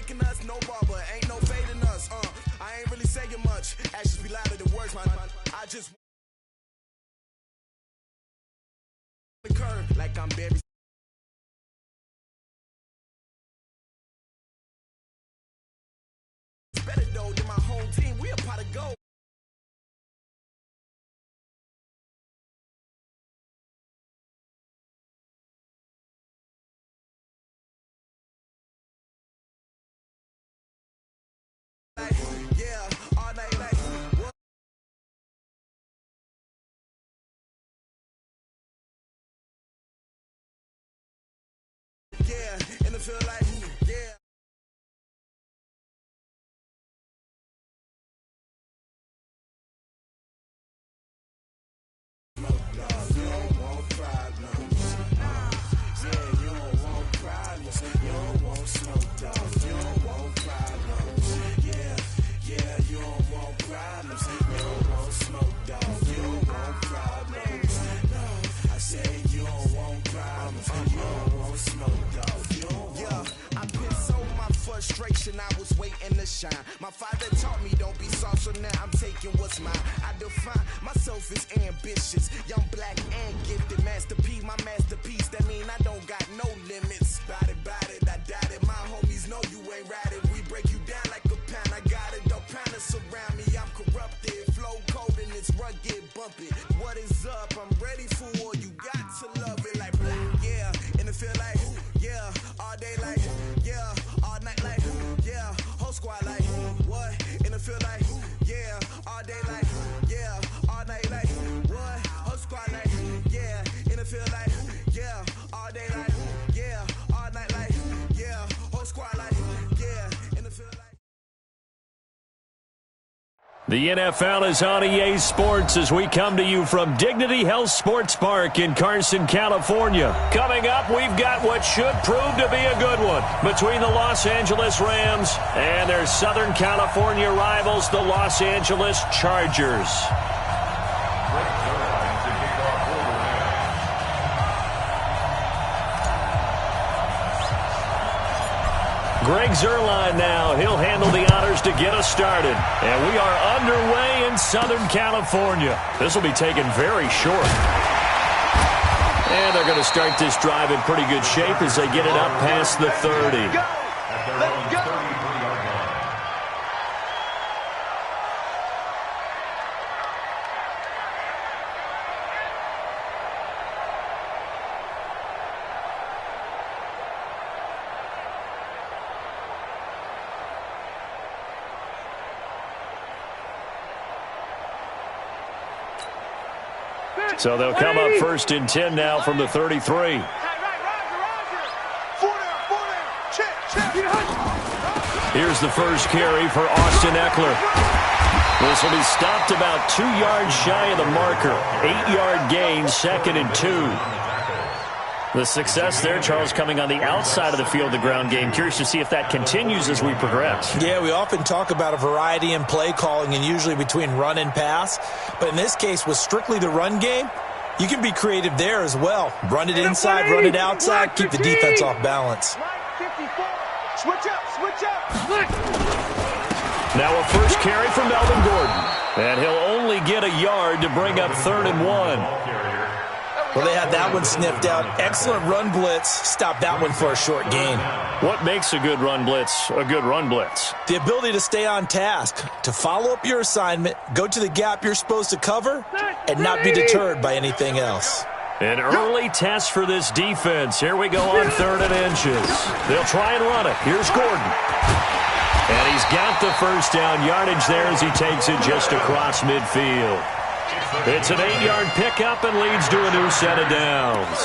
faking us, no barber, ain't no fading us. I ain't really saying much. Actions be louder than words, man. I just curve like I'm Barry. Better though than my home team. We a pot of gold. Yeah, all night like what? Yeah, and it feel like yeah. You don't want problems. Yeah, you don't want problems. You don't want smoke dogs. You don't want problems. Yeah, you don't want problems. You don't want smoke dogs. You don't want problems. No, I said you don't want problems. You don't want smoke dogs. You don't want. Yeah, I've been so my frustration. I was waiting to shine. My father taught me don't be soft, so now I'm taking what's mine. I define myself as ambitious, young, black, and gifted. Masterpiece, my masterpiece. That mean I don't got no limits. Bout it, I doubt it. My homies know you ain't right it. We break you down like a pound. I got it, don't pound us around me. I'm corrupted, flow cold and it's rugged, bump it. What is up? I'm ready for war. You got to love it like black, yeah. And it feel like, yeah, all day like, yeah, all night like, yeah, whole squad like, what? And it feel like, yeah, all day like, yeah, all night like, what? Whole squad like, yeah, and it feel like, yeah, all day like, yeah, all night like, yeah, whole squad like, yeah, and it feel like. The NFL is on EA Sports as we come to you from Dignity Health Sports Park in Carson, California. Coming up, we've got what should prove to be a good one between the Los Angeles Rams and their Southern California rivals, the Los Angeles Chargers. Greg Zuerlein now. He'll handle the honors to get us started. And we are underway in Southern California. This will be taken very short. And they're going to start this drive in pretty good shape as they get it up past the 30. Let's go. So they'll come up first and 10 now from the 33. Here's the first carry for Austin Eckler. This will be stopped about 2 yards shy of the marker. 8-yard gain, 2nd and 2. The success there, Charles, coming on the outside of the field, the ground game. Curious to see if that continues as we progress. Yeah, we often talk about a variety in play calling and usually between run and pass. But in this case, with strictly the run game, you can be creative there as well. Run it inside, run it outside, keep the defense off balance. Switch up. Now a first carry from Melvin Gordon. And he'll only get a yard to bring up 3rd and 1. Well, they had that one sniffed out. Excellent run blitz. Stop that one for a short gain. What makes a good run blitz a good run blitz? The ability to stay on task, to follow up your assignment, go to the gap you're supposed to cover, and not be deterred by anything else. An early test for this defense. Here we go on 3rd and inches. They'll try and run it. Here's Gordon. And he's got the first down yardage there as he takes it just across midfield. It's an 8-yard pickup and leads to a new set of downs.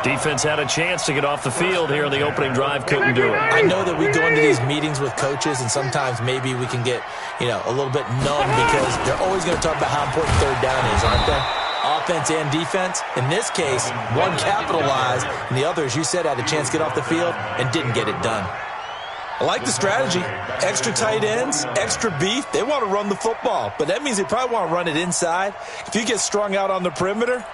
Defense had a chance to get off the field here on the opening drive, couldn't do it. I know that we go into these meetings with coaches, and sometimes maybe we can get, a little bit numb because they're always going to talk about how important 3rd down is, aren't they? Offense and defense. In this case, one capitalized, and the other, as you said, had a chance to get off the field and didn't get it done. I like the strategy. Extra tight ends, extra beef. They want to run the football, but that means they probably want to run it inside. If you get strung out on the perimeter,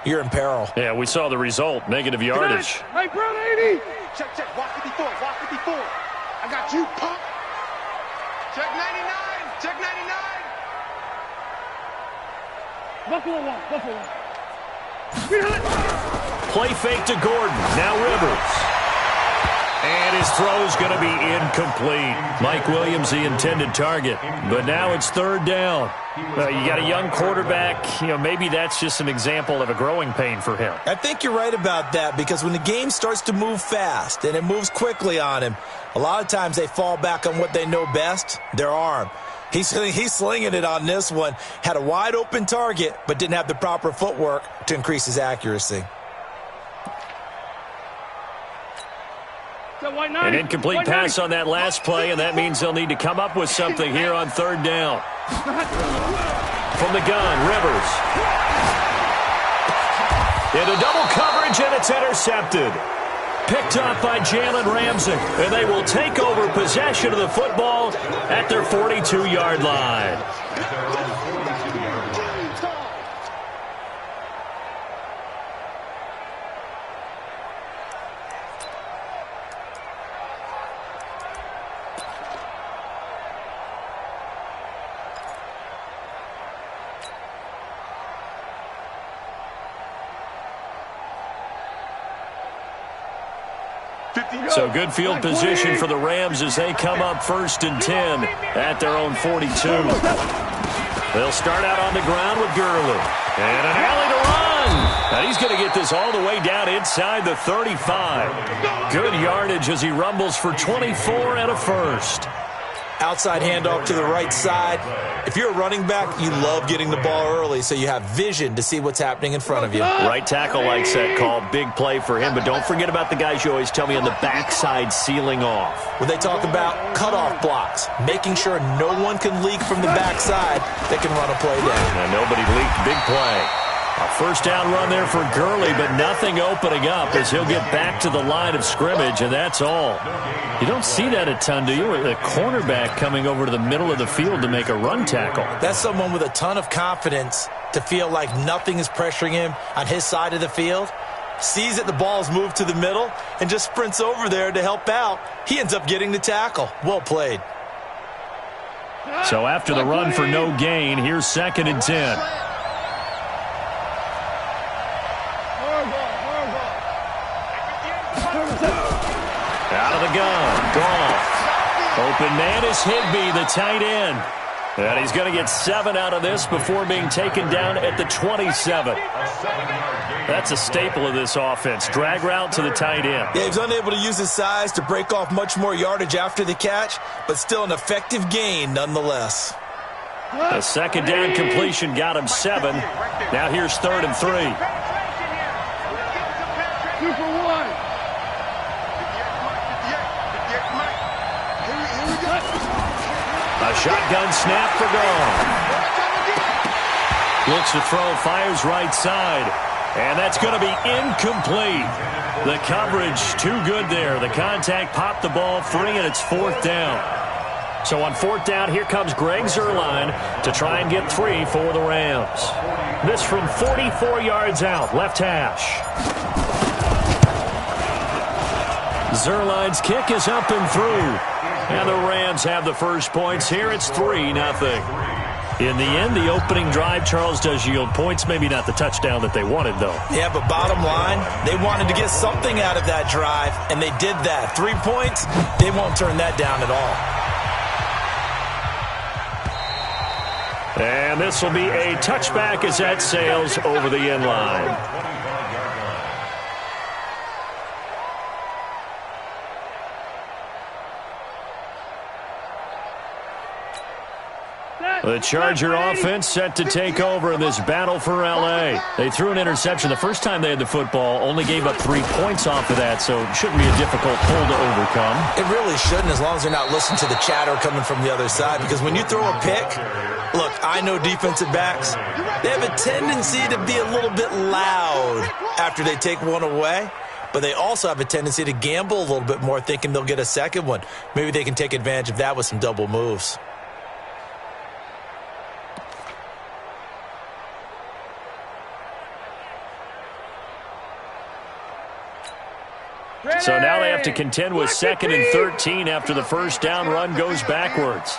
you're in peril. Yeah, we saw the result, negative yardage. Hey, bro, 80. Check. Walk 54. I got you, punk. Check 99. Check 99. Buffalo one. Buffalo one. Play fake to Gordon. Now Rivers. And his throw's going to be incomplete. Mike Williams, the intended target. But now it's third down. You got a young quarterback. Maybe that's just an example of a growing pain for him. I think you're right about that, because when the game starts to move fast and it moves quickly on him, a lot of times they fall back on what they know best, their arm. He's slinging it on this one. Had a wide open target, but didn't have the proper footwork to increase his accuracy. An incomplete pass on that last play, and that means they'll need to come up with something here on third down. From the gun, Rivers. Into double coverage, and it's intercepted. Picked up by Jalen Ramsey, and they will take over possession of the football at their 42-yard line. So good field position for the Rams as they come up 1st and 10 at their own 42. They'll start out on the ground with Gurley. And an alley to run. And he's going to get this all the way down inside the 35. Good yardage as he rumbles for 24 and a first. Outside handoff to the right side. If you're a running back, you love getting the ball early so you have vision to see what's happening in front of you. Right tackle likes that call. Big play for him. But don't forget about the guys you always tell me on the backside sealing off. When they talk about cutoff blocks, making sure no one can leak from the backside that can run a play down. And nobody leaked. Big play. A first down run there for Gurley, but nothing opening up as he'll get back to the line of scrimmage, and that's all. You don't see that a ton, do you? A cornerback coming over to the middle of the field to make a run tackle. That's someone with a ton of confidence to feel like nothing is pressuring him on his side of the field. Sees that the ball's moved to the middle and just sprints over there to help out. He ends up getting the tackle. Well played. So after the run for no gain, here's 2nd and 10. Out of the gun. Goff. Open man is Higbee, the tight end. And he's going to get 7 out of this before being taken down at the 27. That's a staple of this offense. Drag route to the tight end. Yeah, he's unable to use his size to break off much more yardage after the catch, but still an effective gain nonetheless. The 2nd down completion got him 7. Now here's 3rd and 3. 2 for 1. A shotgun snap for Goff. Looks to throw, fires right side. And that's going to be incomplete. The coverage too good there. The contact popped the ball free, and it's 4th down. So on 4th down, here comes Greg Zuerlein to try and get 3 for the Rams. This from 44 yards out, left hash. Zuerlein's kick is up and through. And the Rams have the first points here. It's 3-0. In the end, the opening drive, Charles, does yield points. Maybe not the touchdown that they wanted, though. Yeah, but bottom line, they wanted to get something out of that drive, and they did that. 3 points, they won't turn that down at all. And this will be a touchback as that sails over the end line. The Charger offense set to take over in this battle for L.A. They threw an interception the first time they had the football, only gave up 3 points off of that, so it shouldn't be a difficult pull to overcome. It really shouldn't, as long as they're not listening to the chatter coming from the other side, because when you throw a pick, look, I know defensive backs, they have a tendency to be a little bit loud after they take one away, but they also have a tendency to gamble a little bit more, thinking they'll get a second one. Maybe they can take advantage of that with some double moves. So now they have have to contend with 2nd and 13 after the first down run goes backwards.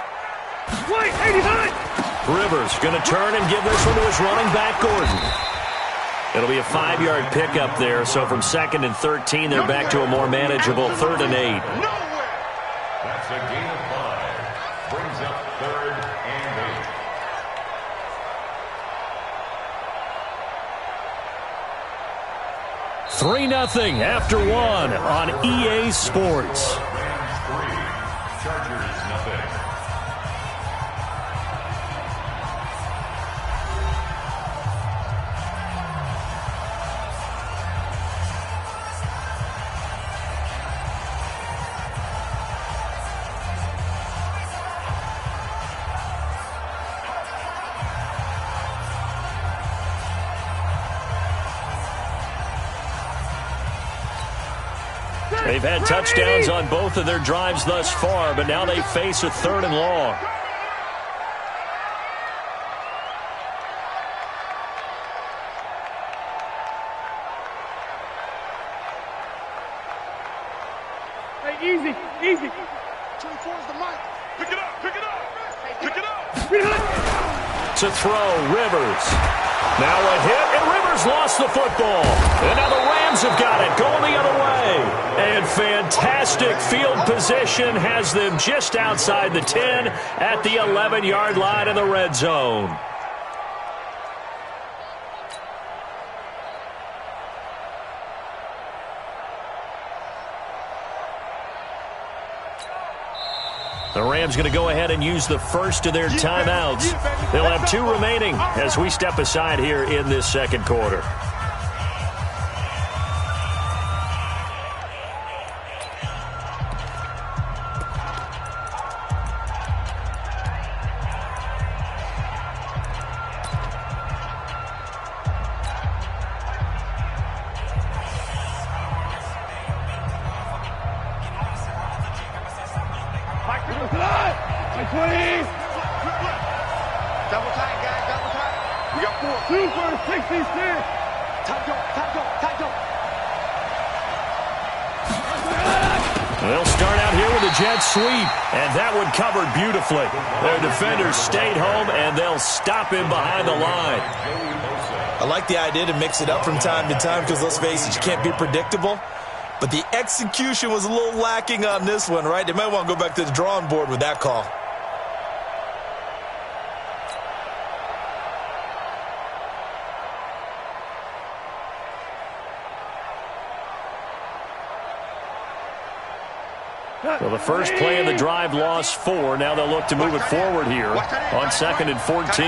Rivers going to turn and give this one to his running back, Gordon. It'll be a 5-yard pickup there, so from 2nd and 13, they're back to a more manageable 3rd and 8. That's a gain of 5. Brings up 3rd and 8. 3-0 after 1 on EA Sports. Rams 3, Chargers 0. They've had touchdowns on both of their drives thus far, but now they face a 3rd and long. Hey, easy. 24 is the mic. Pick it up. To throw, Rivers. Now a hit, and Rivers lost the football. And now the Rams have got it, going the other way. And fantastic field position has them just outside the 10 at the 11-yard line in the red zone. The Rams going to go ahead and use the first of their timeouts. They'll have 2 remaining as we step aside here in this second quarter. Double tight, guys, double tight. We got 4. 2 for the 60s, man. Tight go. They'll start out here with a jet sweep, and that one covered beautifully. Their defenders stayed home, and they'll stop him behind the line. I like the idea to mix it up from time to time because, let's face it, you can't be predictable. But the execution was a little lacking on this one, right? They might want to go back to the drawing board with that call. Well, the first play of the drive lost 4. Now they'll look to move it forward here on 2nd and 14. 76,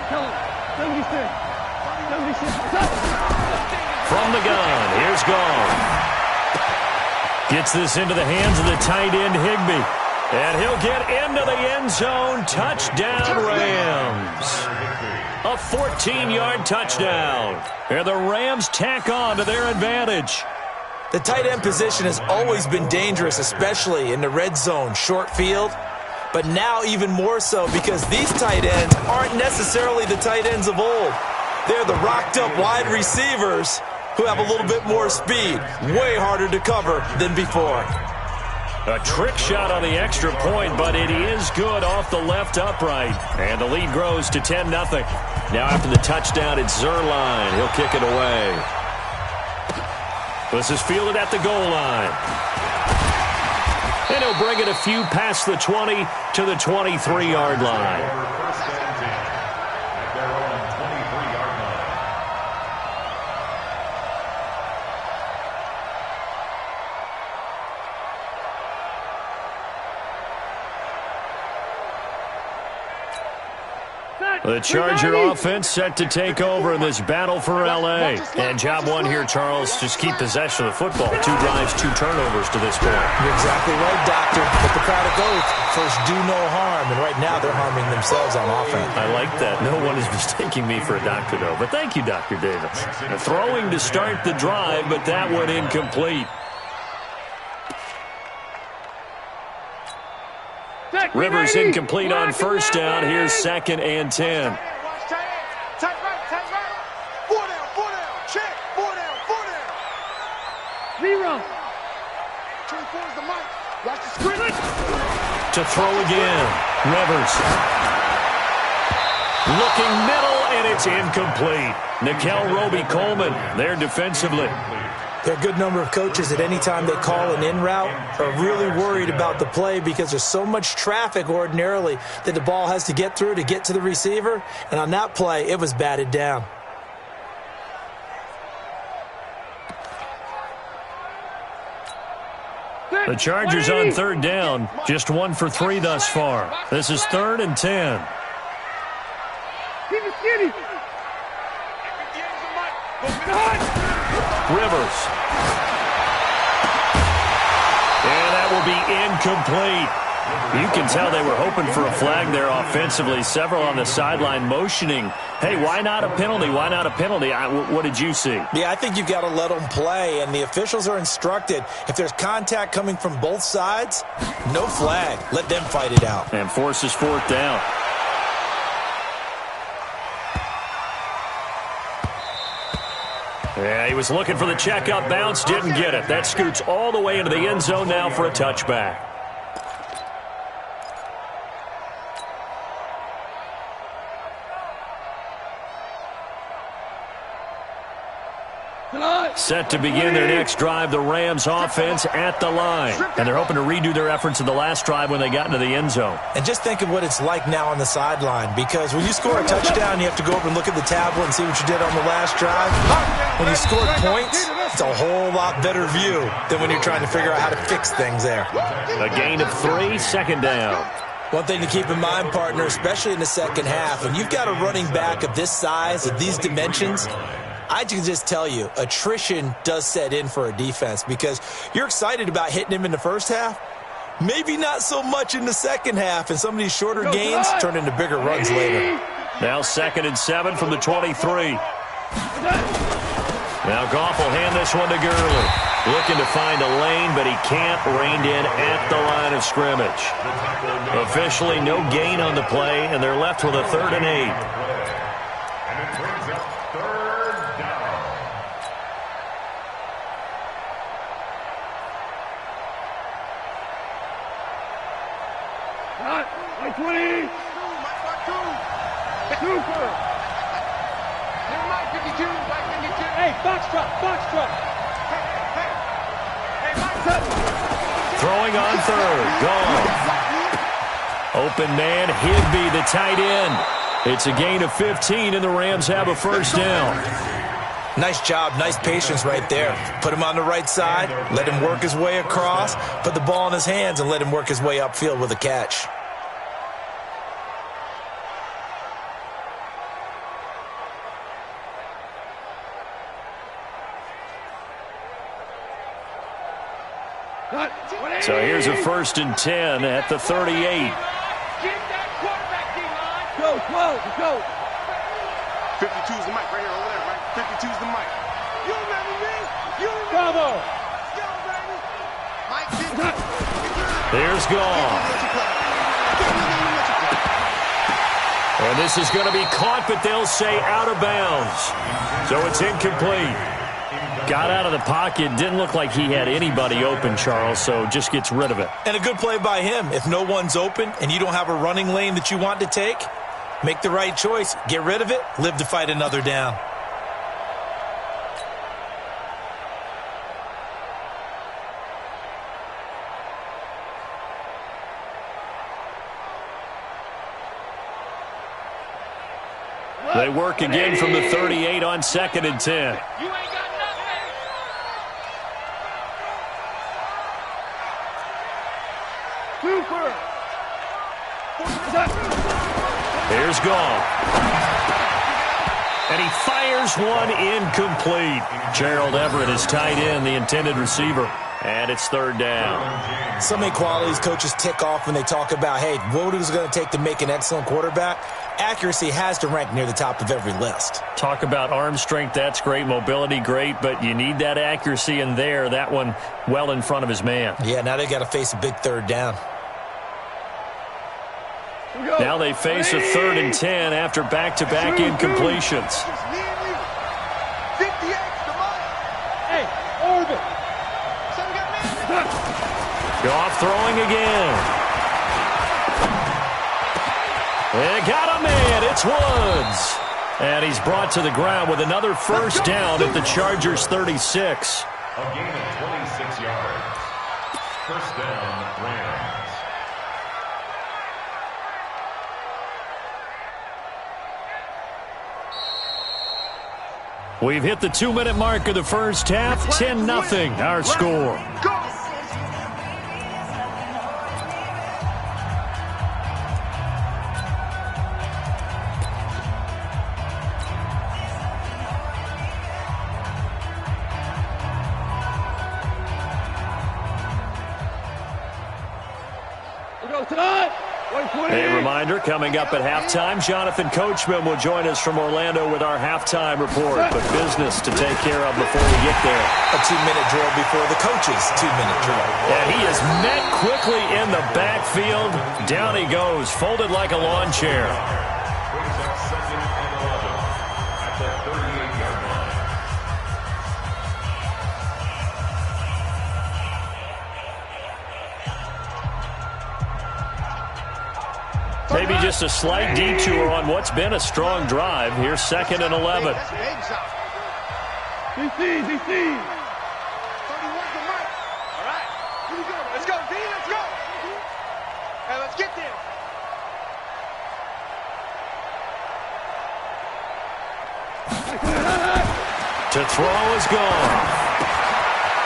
tell him. 76. From the gun, here's Gone. Gets this into the hands of the tight end, Higbee. And he'll get into the end zone. Touchdown, Rams. A 14-yard touchdown. And the Rams tack on to their advantage. The tight end position has always been dangerous, especially in the red zone, short field. But now even more so because these tight ends aren't necessarily the tight ends of old. They're the rocked-up wide receivers who have a little bit more speed, way harder to cover than before. A trick shot on the extra point, but it is good off the left upright. And the lead grows to 10-0. Now after the touchdown, it's Zuerlein. He'll kick it away. This is fielded at the goal line. And he'll bring it a few past the 20 to the 23-yard line. The Charger offense set to take over in this battle for L.A. And job one here, Charles, just keep possession of the football. 2 drives, 2 turnovers to this point. You're exactly right, Doctor. Hippocratic oath, first do no harm. And right now they're harming themselves on offense. I like that. No one is mistaking me for a doctor, though. But thank you, Dr. Davis. Throwing to start the drive, but that one incomplete. Rivers incomplete on first down. Here's 2nd and 10. Tight right. 4 down. Check. 4 down. 0. To throw again. Rivers. Looking middle, and it's incomplete. Nickel Roby-Coleman there defensively. There are a good number of coaches at any time they call an in route are really worried about the play because there's so much traffic ordinarily that the ball has to get through to get to the receiver. And on that play, it was batted down. The Chargers on third down, just 1 for 3 thus far. This is 3rd and 10. Keep it skinny. Rivers. And that will be incomplete. You can tell they were hoping for a flag there offensively. Several on the sideline motioning, hey, why not a penalty? Why not a penalty? What did you see? Yeah, I think you've got to let them play, and the officials are instructed if there's contact coming from both sides, no flag. Let them fight it out. And forces 4th down. Yeah, he was looking for the checkup bounce, didn't get it. That scoots all the way into the end zone now for a touchback. Set to begin their next drive, the Rams offense at the line. And they're hoping to redo their efforts in the last drive when they got into the end zone. And just think of what it's like now on the sideline, because when you score a touchdown, you have to go over and look at the tablet and see what you did on the last drive. When you score points, it's a whole lot better view than when you're trying to figure out how to fix things there. A gain of 3, 2nd down. One thing to keep in mind, partner, especially in the second half, when you've got a running back of this size, of these dimensions, I can just tell you, attrition does set in for a defense because you're excited about hitting him in the first half. Maybe not so much in the second half, and some of these shorter gains turn into bigger runs later. Now 2nd and 7 from the 23. Now Goff will hand this one to Gurley. Looking to find a lane, but he can't. Reined in at the line of scrimmage. Officially no gain on the play, and they're left with a 3rd and 8. And it brings up 3rd down. Hot. 20. Super. Hey, box truck. Throwing on 3rd. Gone. Open man, Higbee, the tight end. It's a gain of 15, and the Rams have a 1st down. Nice job, nice patience right there. Put him on the right side, let him work his way across, put the ball in his hands, and let him work his way upfield with a catch. So here's a 1st and 10 at the 38. Go, 12, go. 52's the mic right here over there, right? 52's the mic. You remember me? You remember. There's Goff. And this is going to be caught, but they'll say out of bounds. So it's incomplete. Got out of the pocket. Didn't look like he had anybody open, Charles, so just gets rid of it. And a good play by him. If no one's open and you don't have a running lane that you want to take, make the right choice. Get rid of it. Live to fight another down. They work again from the 38 on 2nd and 10. You ain't got nothing. Super. Here's Goff. And he fires one incomplete. Gerald Everett is tight end, the intended receiver. And it's 3rd down. So many qualities coaches tick off when they talk about, hey, what is it going to take to make an excellent quarterback? Accuracy has to rank near the top of every list. Talk about arm strength, that's great. Mobility, great. But you need that accuracy in there. That one well in front of his man. Yeah, now they got to face a big 3rd down. Now they face a 3rd and 10 after back-to-back incompletions. Goff throwing again. And got a man. It's Woods. And he's brought to the ground with another first down at the Chargers' 36. A gain of 26 yards. First down, Rams. We've hit the 2-minute mark of the first half. 10-0 our score. A reminder, coming up at halftime, Jonathan Coachman will join us from Orlando with our halftime report. But business to take care of before we get there. A 2-minute drill before the coach's 2-minute drill. And he is met quickly in the backfield. Down he goes, folded like a lawn chair. Brings up second and 11 at the 38-yard line. Maybe just a slight detour on what's been a strong drive. Here's second and 11. DC. 31's the mic. All right. Here we go. Let's go, D. Let's go. Hey, let's get there. To throw is gone.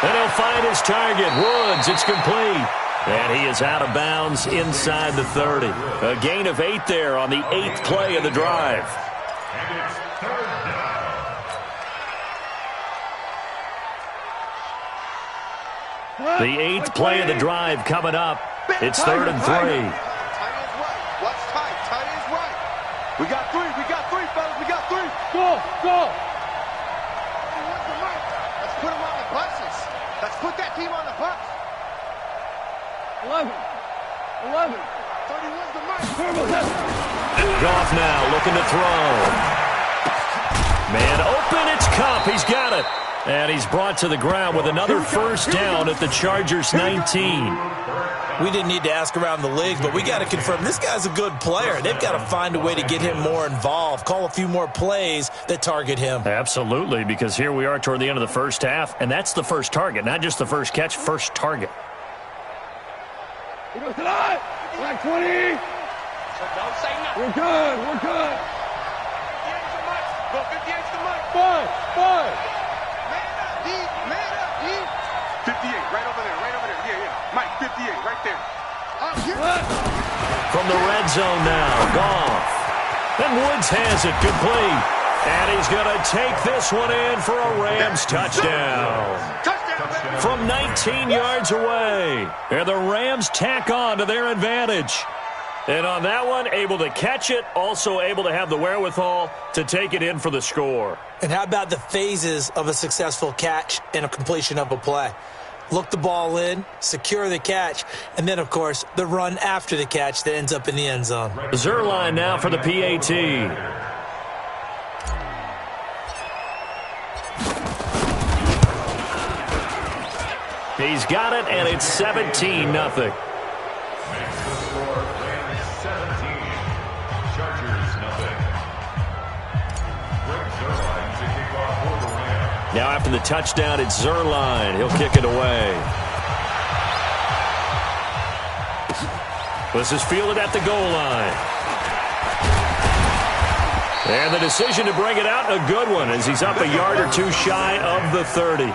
And he'll find his target. Woods, it's complete. And he is out of bounds inside the 30. A gain of 8 there on the 8th play of the drive. And it's third down. The 8th play of the drive coming up. It's 3rd and 3. Tight is right. What's tight? Tight is right. We got three, fellas. We got three. Go. Let's put them on the buses. Let's put that team on the bus. 11. 31's the mic. Goff now looking to throw. Man open, it's Cup. He's got it. And he's brought to the ground with another first down at the Chargers' 19. We didn't need to ask around the league, but we got to confirm this guy's a good player. They've got to find a way to get him more involved, call a few more plays that target him. Absolutely, because here we are toward the end of the first half, and that's the first target, not just the first catch, first target. We're like 20. So don't say nothing. We're good. 58's the mic. Go 58's the mic. Five. Man up, D. 58, right over there. Yeah. Mike, 58, right there. From the red zone now, Goff. And Woods has it complete. And he's going to take this one in for a Rams touchdown. From 19 yards away. And the Rams tack on to their advantage. And on that one, able to catch it, also able to have the wherewithal to take it in for the score. And how about the phases of a successful catch and a completion of a play? Look the ball in, secure the catch, and then, of course, the run after the catch that ends up in the end zone. Zerline now for the PAT. He's got it, and it's 17-0. Makes the score Rams 17. Chargers nothing. Greg Zerline to kick off for the Rams. Now after the touchdown, it's Zerline. He'll kick it away. This is fielded at the goal line. And the decision to bring it out, a good one, as he's up a yard or two shy of the 30.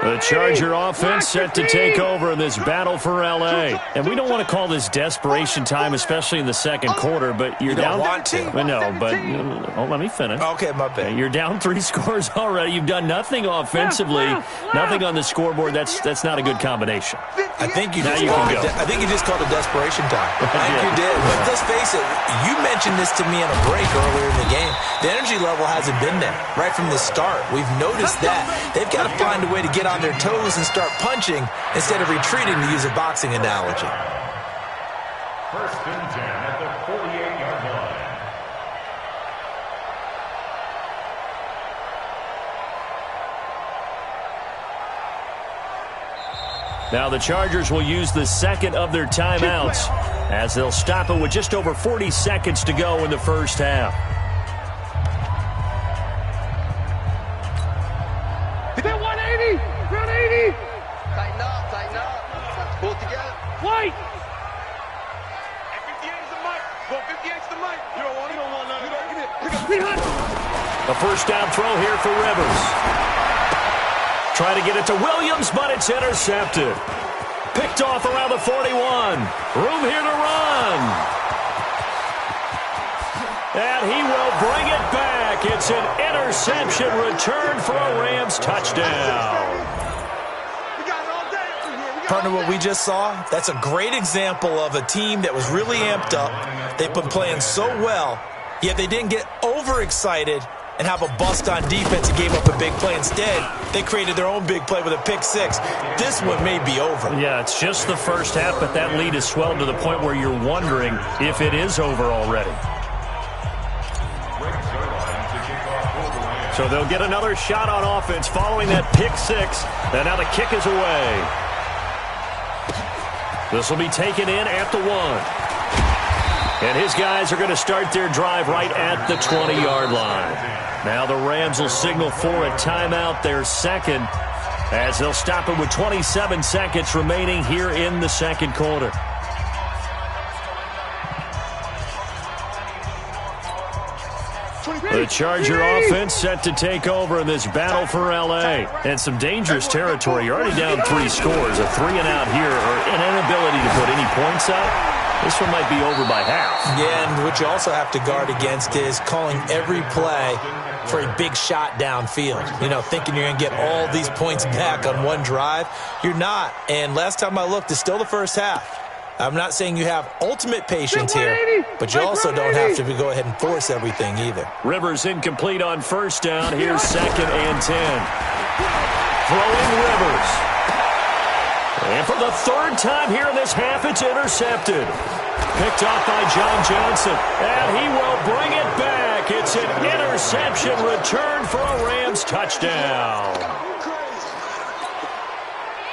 The Charger offense set to take over in this battle for L.A. And we don't want to call this desperation time, especially in the second quarter, but you're down. Don't want to. No, but let me finish. Okay, my bad. You're down 3 scores already. You've done nothing offensively, nothing on the scoreboard. That's not a good combination. I think you Now just you called can go. I think you just called it desperation time. I think you did. But let's face it, you mentioned this to me in a break earlier in the game. The energy level hasn't been there right from the start. We've noticed that. They've got to find a way to get on their toes and start punching instead of retreating, to use a boxing analogy. First and 10 at the 48-yard line. Now the Chargers will use the second of their timeouts as they'll stop it with just over 40 seconds to go in the first half. Hit that 180! Round 80! Tighten up. Pull it together. White! 58 is the mic. Go 58 is the mic. You don't want none. You don't get it. Be hot! A first down throw here for Rivers. Trying to get it to Williams, but it's intercepted. Picked off around the 41. Room here to run. And he will bring it back. It's an interception return for a Rams touchdown. We got it all day over here. Partner, what we just saw, that's a great example of a team that was really amped up. They've been playing so well, yet they didn't get overexcited and have a bust on defense and gave up a big play. Instead, they created their own big play with a pick six. This one may be over. Yeah, it's just the first half, but that lead has swelled to the point where you're wondering if it is over already. So they'll get another shot on offense following that pick six. And now the kick is away. This will be taken in at the 1. And his guys are going to start their drive right at the 20-yard line. Now the Rams will signal for a timeout, their second, as they'll stop it with 27 seconds remaining here in the second quarter. The Charger offense set to take over in this battle for L.A. And some dangerous territory. You're already down 3 scores. A 3-and-out here, or an inability to put any points up. This one might be over by half. Yeah, and what you also have to guard against is calling every play for a big shot downfield. You know, thinking you're going to get all these points back on one drive. You're not. And last time I looked, it's still the first half. I'm not saying you have ultimate patience here, but you also don't have to go ahead and force everything either. Rivers incomplete on first down. Here's 2nd and 10. Throwing Rivers. And for the third time here in this half, it's intercepted. Picked off by John Johnson. And he will bring it back. It's an interception return for a Rams touchdown.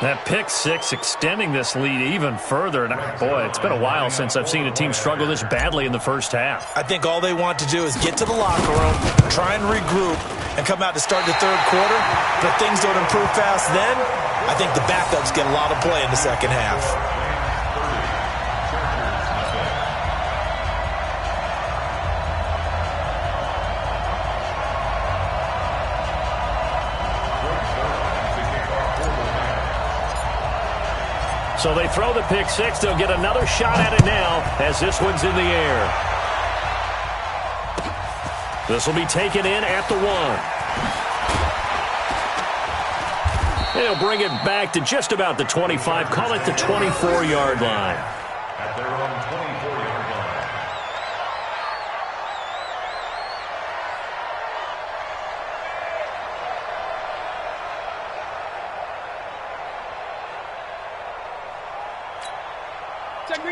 That pick six extending this lead even further. And boy, it's been a while since I've seen a team struggle this badly in the first half. I think all they want to do is get to the locker room, try and regroup, and come out to start the third quarter. But if things don't improve fast then, I think the backups get a lot of play in the second half. So they throw the pick six. They'll get another shot at it now as this one's in the air. This will be taken in at the 1. They'll bring it back to just about the 25. Call it the 24-yard line. At their own 24-yard line.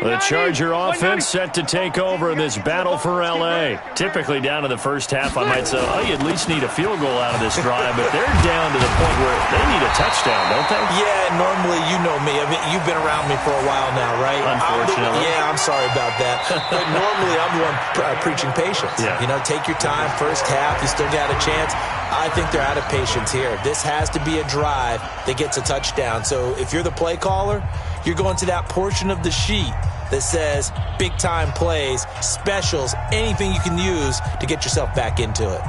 The Charger offense set to take over in this battle for L.A. Typically down to the first half, I might say, oh, you at least need a field goal out of this drive, but they're down to the point where they need a touchdown, don't they? Yeah, normally, you know me. I mean, you've been around me for a while now, right? Unfortunately. I'm sorry about that. But normally, I'm the one preaching patience. Yeah. You know, take your time. First half, you still got a chance. I think they're out of patience here. This has to be a drive that gets a touchdown. So if you're the play caller, you're going to that portion of the sheet that says big-time plays, specials, anything you can use to get yourself back into it.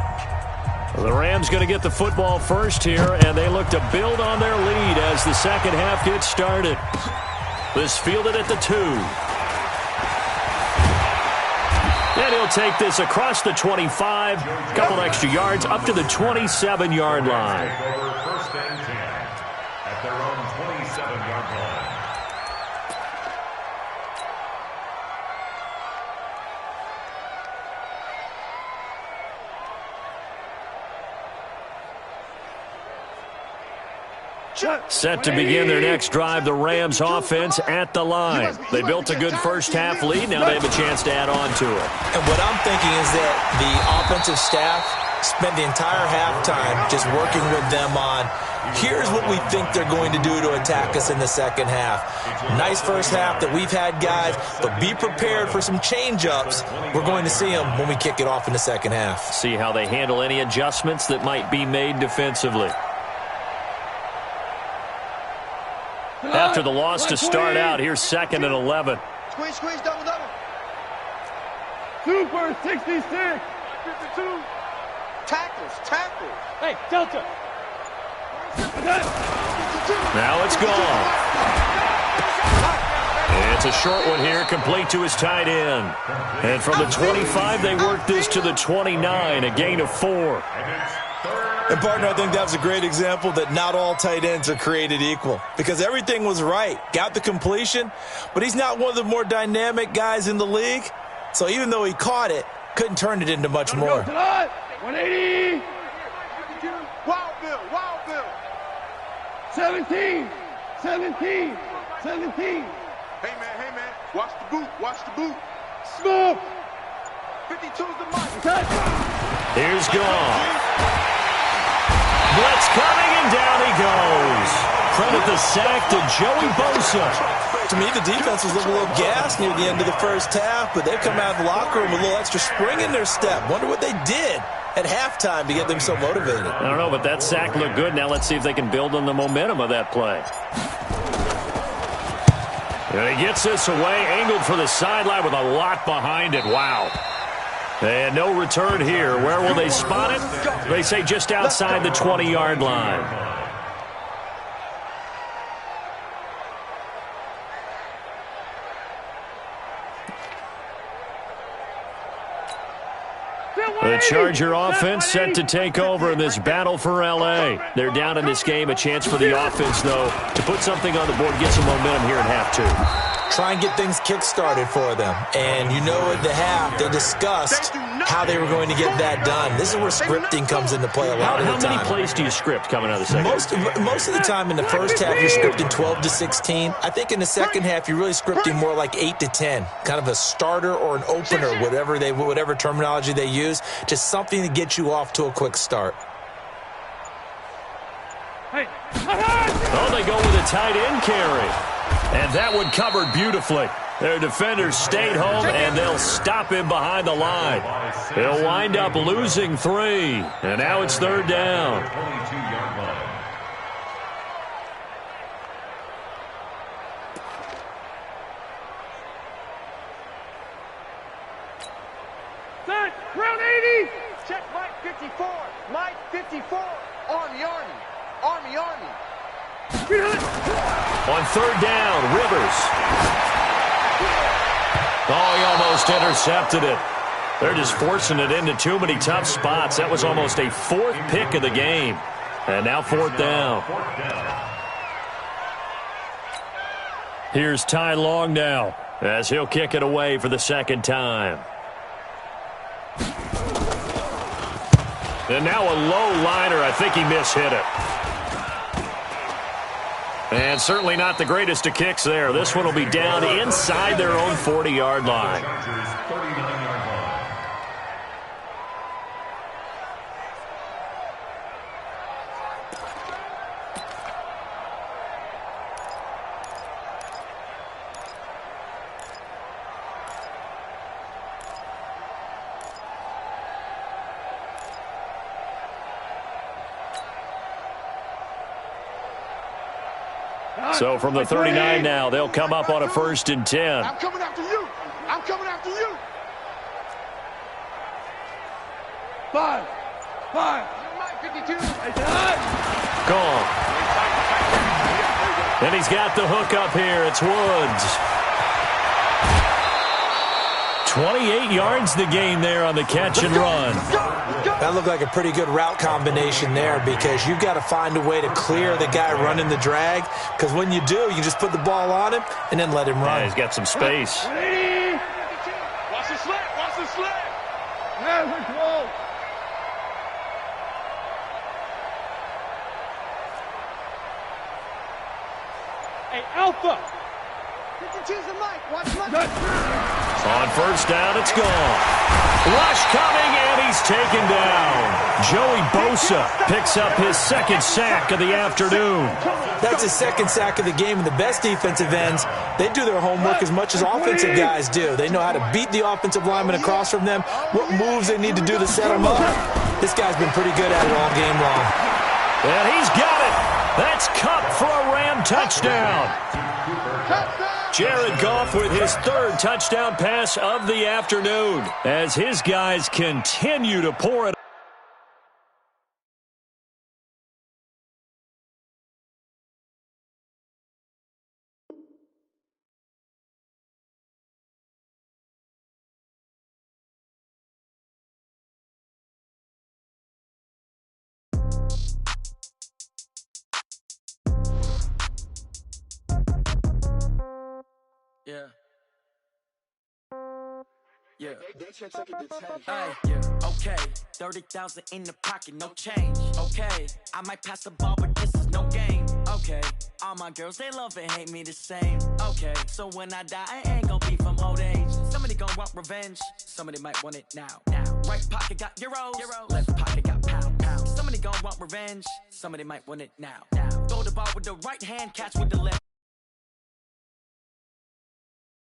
Well, the Rams going to get the football first here, and they look to build on their lead as the second half gets started. This fielded at the 2. And he'll take this across the 25, couple extra yards, up to the 27-yard line. First and 10 at their own 27-yard line. Set to begin their next drive, the Rams offense at the line. They built a good first-half lead. Now they have a chance to add on to it. And what I'm thinking is that the offensive staff spent the entire halftime just working with them on, here's what we think they're going to do to attack us in the second half. Nice first half that we've had, guys, but be prepared for some change-ups. We're going to see them when we kick it off in the second half. See how they handle any adjustments that might be made defensively. After the loss to start out, here's 2nd and 11. Squeeze, squeeze, double, double. Super 66. 52. Tackles, tackles. Hey, Delta. Now it's gone. It's a short one here, complete to his tight end. And from the 25, they work this to the 29, a gain of 4. And, partner, I think that was a great example that not all tight ends are created equal because everything was right. Got the completion, but he's not one of the more dynamic guys in the league. So even though he caught it, couldn't turn it into much more. 180. Wild Bill, Wild Bill. 17. 17. 17. Hey, man, watch the boot, watch the boot. Smoke. 52's the mic. Touch. Here's Goff. Blitz coming, and down he goes. Credit the sack to Joey Bosa. To me, the defense was a little gassed near the end of the first half, but they've come out of the locker room with a little extra spring in their step. Wonder what they did at halftime to get them so motivated. I don't know, but that sack looked good. Now let's see if they can build on the momentum of that play. And he gets this away, angled for the sideline with a lot behind it. Wow. And no return here. Where will they spot it? They say just outside the 20-yard line. The Charger offense set to take over in this battle for L.A. They're down in this game. A chance for the offense, though, to put something on the board, get some momentum here in half two. Try and get things kick-started for them. And you know at the half, they discussed how they were going to get that done. This is where scripting comes into play a lot of the time. How many plays do you script coming out of the second? Most of the time in the first half, you're scripting 12 to 16. I think in the second half, you're really scripting more like 8 to 10. Kind of a starter or an opener, whatever terminology they use. Just something to get you off to a quick start. Oh, they go with a tight end carry. And that one covered beautifully. Their defenders stayed home, and they'll stop him behind the line. He'll wind up losing 3. And now it's 3rd down. 22-yard line. Set. Round 80. Check Mike 54. Mike 54. Army, Army. Army, Army. On 3rd down, Rivers. Oh, he almost intercepted it. They're just forcing it into too many tough spots. That was almost a 4th pick of the game. And now 4th down. Here's Ty Long now as he'll kick it away for the 2nd time. And now a low liner. I think he mishit it. And certainly not the greatest of kicks there. This one will be down inside their own 40-yard line. Chargers 39-yard line. So from the 39 now, they'll come up on a 1st and 10. I'm coming after you. I'm coming after you. 5. 5. Mike 52. Gone. And he's got the hook up here. It's Woods. 28 yards the gain there on the catch and run. That looked like a pretty good route combination there because you've got to find a way to clear the guy running the drag because when you do, you just put the ball on him and then let him run. Yeah, he's got some space. 180. Watch the slant. Watch the slant. Yeah, control. Hey, Alpha! 52's the mic. Watch Mike. On first down, it's gone. Rush coming, and he's taken down. Joey Bosa picks up his second sack of the afternoon. That's his second sack of the game, and the best defensive ends, they do their homework as much as offensive guys do. They know how to beat the offensive lineman across from them, what moves they need to do to set them up. This guy's been pretty good at it all game long. And he's got it. That's Kupp for a Ram touchdown. Jared Goff with his third touchdown pass of the afternoon as his guys continue to pour it. Yeah. Yeah. Hey, yeah. Okay. 30,000 in the pocket, no change. Okay. I might pass the ball, but this is no game. Okay. All my girls, they love and hate me the same. Okay. So when I die, I ain't gonna be from old age. Somebody gonna want revenge. Somebody might want it now. Right pocket got euros. Left pocket got pounds. Somebody gonna want revenge. Somebody might want it now. Throw the ball with the right hand, catch with the left.